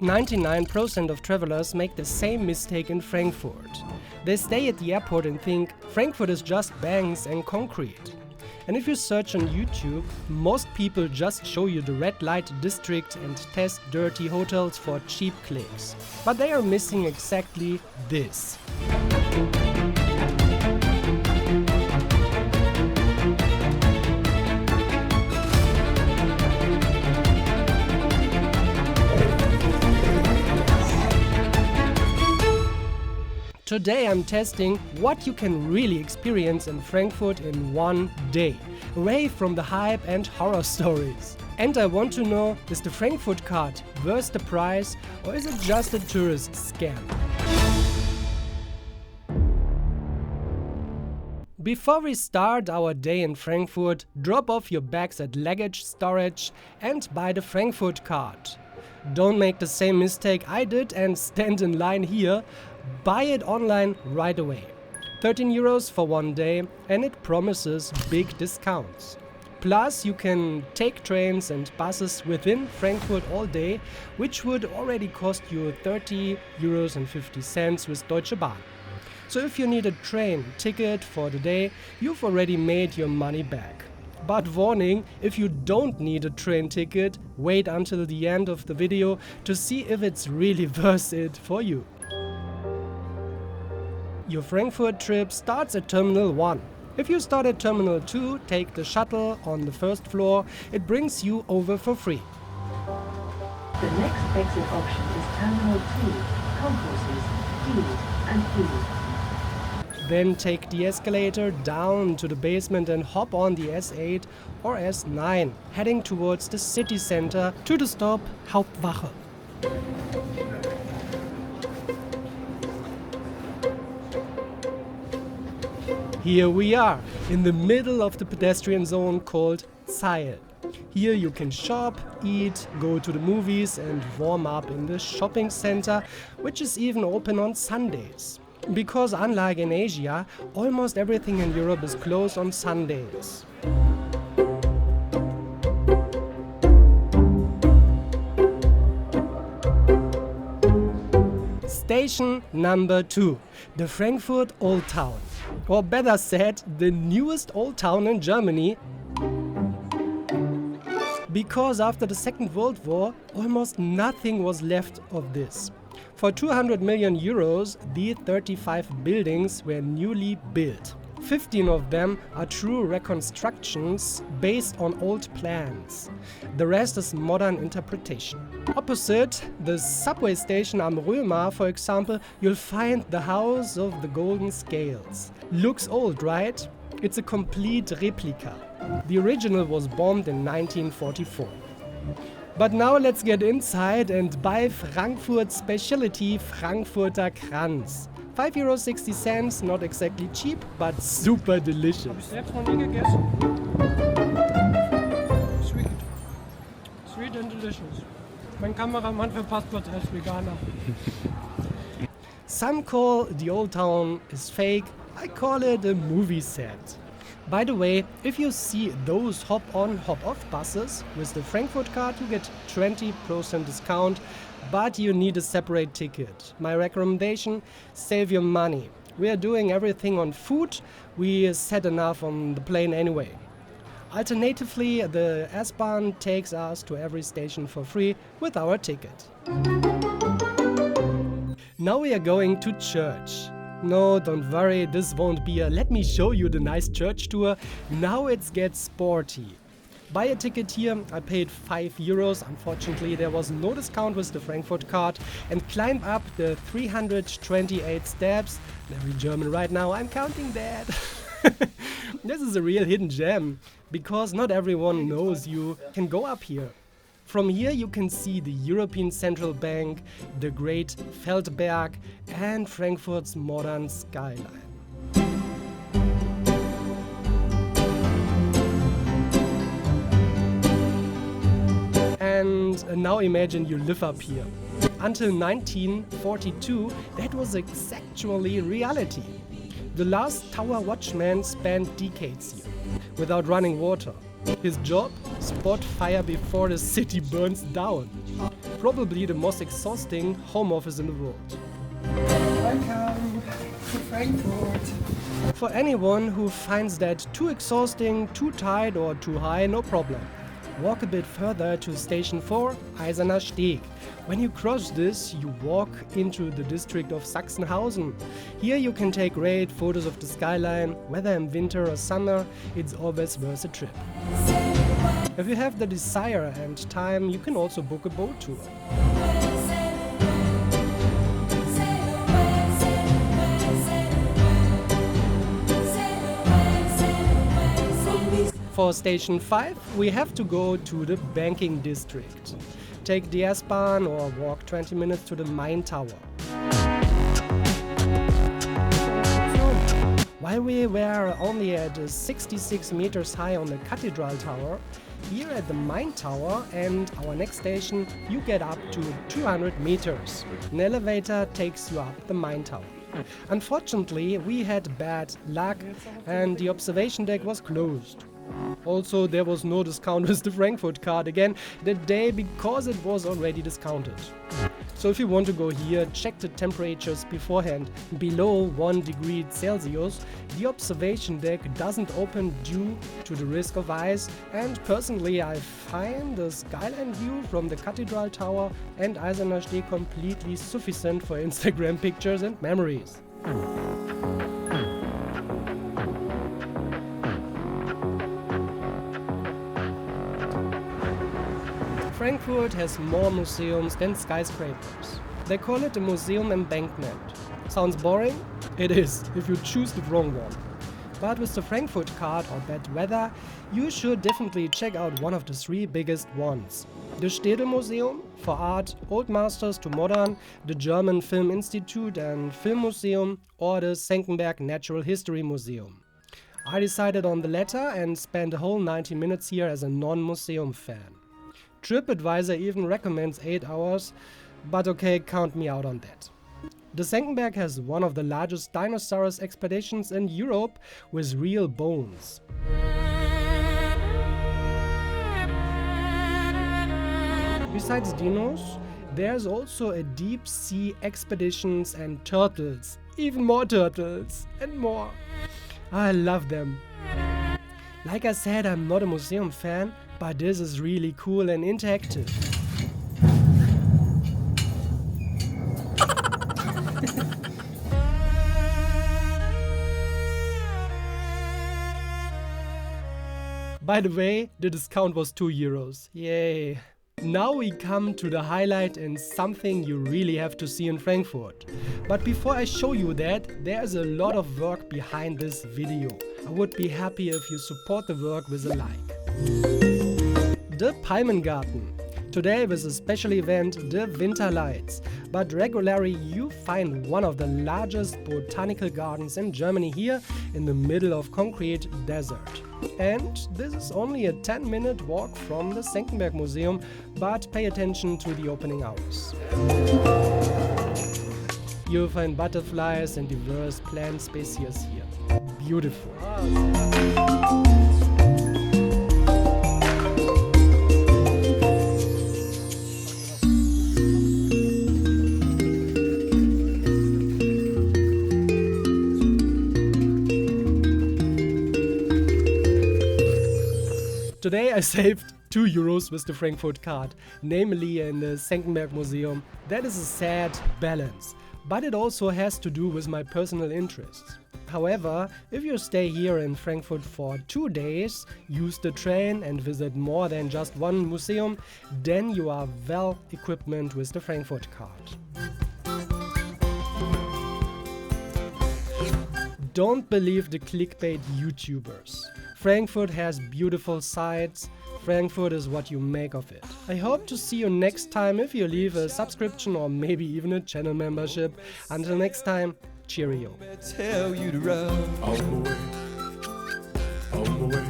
99% of travelers make the same mistake in Frankfurt. They stay at the airport and think Frankfurt is just banks and concrete. And if you search on YouTube, most people just show you the red light district and test dirty hotels for cheap clicks. But they are missing exactly this. Today I'm testing what you can really experience in Frankfurt in one day, away from the hype and horror stories. And I want to know, is the Frankfurt Card worth the price or is it just a tourist scam? Before we start our day in Frankfurt, drop off your bags at luggage storage and buy the Frankfurt Card. Don't make the same mistake I did and stand in line here. Buy it online right away. 13 euros for one day and it promises big discounts. Plus you can take trains and buses within Frankfurt all day, which would already cost you 30 euros and 50 cents with Deutsche Bahn. So if you need a train ticket for the day, you've already made your money back. But warning, if you don't need a train ticket, wait until the end of the video to see if it's really worth it for you. Your Frankfurt trip starts at Terminal 1. If you start at Terminal 2, take the shuttle on the first floor. It brings you over for free. The next exit option is Terminal 2, concourses D and E. Then take the escalator down to the basement and hop on the S8 or S9, heading towards the city center to the stop Hauptwache. Here we are, in the middle of the pedestrian zone called Zeil. Here you can shop, eat, go to the movies and warm up in the shopping center, which is even open on Sundays. Because unlike in Asia, almost everything in Europe is closed on Sundays. Station number 2, the Frankfurt Old Town. Or better said, the newest old town in Germany. Because after the Second World War, almost nothing was left of this. For 200 million euros, the 35 buildings were newly built. 15 of them are true reconstructions based on old plans. The rest is modern interpretation. Opposite the subway station am Römer, for example, you'll find the House of the Golden Scales. Looks old, right? It's a complete replica. The original was bombed in 1944. But now let's get inside and buy Frankfurt's specialty Frankfurter Kranz. 5,60 €, not exactly cheap, but super delicious. Hab ich selbst noch nie gegessen. Sweet. Sweet and delicious. Mein Kameramann verpasst was als Veganer. Some call the old town is fake, I call it a movie set. By the way, if you see those hop-on, hop-off buses with the Frankfurt Card, you get 20% discount, but you need a separate ticket. My recommendation, save your money. We are doing everything on foot, we set enough on the plane anyway. Alternatively, the S-Bahn takes us to every station for free with our ticket. Now we are going to church. No, don't worry, this won't be a let me show you the nice church tour. Now it gets sporty. Buy a ticket here, I paid 5 euros, unfortunately there was no discount with the Frankfurt Card, and climb up the 328 steps. Very German right now, I'm counting that. This is a real hidden gem, because not everyone knows you can go up here. From here you can see the European Central Bank, the Great Feldberg and Frankfurt's modern skyline. And now imagine you live up here. Until 1942, that was actually reality. The last tower watchman spent decades here, without running water. His job? Spot fire before the city burns down. probably the most exhausting home office in the world. Welcome to Frankfurt. For anyone who finds that too exhausting, too tight or too high, no problem. Walk a bit further to Station 4, Eiserner Steg. When you cross this, you walk into the district of Sachsenhausen. Here you can take great photos of the skyline, whether in winter or summer, it's always worth a trip. If you have the desire and time, you can also book a boat tour. For Station 5, we have to go to the banking district. Take the S-Bahn or walk 20 minutes to the Main Tower. While we were only at 66 meters high on the Cathedral Tower, here at the Main Tower and our next station, you get up to 200 meters. An elevator takes you up the Main Tower. Unfortunately, we had bad luck and the observation deck was closed. Also, there was no discount with the Frankfurt Card again that day because it was already discounted. So if you want to go here, check the temperatures beforehand. Below 1 degree Celsius, the observation deck doesn't open due to the risk of ice, and personally I find the skyline view from the Cathedral Tower and Eiserner Steg completely sufficient for Instagram pictures and memories. Frankfurt has more museums than skyscrapers. They call it a museum embankment. Sounds boring? It is, if you choose the wrong one. But with the Frankfurt Card or bad weather, you should definitely check out one of the 3 biggest ones. The Städte Museum for art, old masters to modern, the German Film Institute and Film Museum, or the Senckenberg Natural History Museum. I decided on the latter and spent a whole 90 minutes here as a non-museum fan. TripAdvisor even recommends 8 hours, but okay, count me out on that. The Senckenberg has one of the largest dinosaurs expeditions in Europe with real bones. Besides Dinos, there's also a deep sea expeditions and turtles, even more turtles and more. I love them. Like I said, I'm not a museum fan, but this is really cool and interactive. By the way, the discount was €2. Yay! Now we come to the highlight and something you really have to see in Frankfurt. But before I show you that, there's a lot of work behind this video. I would be happy if you support the work with a like. The Palmengarten. Today with a special event, the Winter Lights. But regularly you find one of the largest botanical gardens in Germany here in the middle of concrete desert. And this is only a 10-minute walk from the Senckenberg Museum, but pay attention to the opening hours. You'll find butterflies and diverse plant species here. Beautiful. Today I saved €2 with the Frankfurt Card, namely in the Senckenberg Museum. That is a sad balance, but it also has to do with my personal interests. However, if you stay here in Frankfurt for 2 days, use the train and visit more than just one museum, then you are well equipped with the Frankfurt Card. Don't believe the clickbait YouTubers. Frankfurt has beautiful sights. Frankfurt is what you make of it. I hope to see you next time if you leave a subscription or maybe even a channel membership. Until next time, cheerio. Tell you to run. All the way. All the way.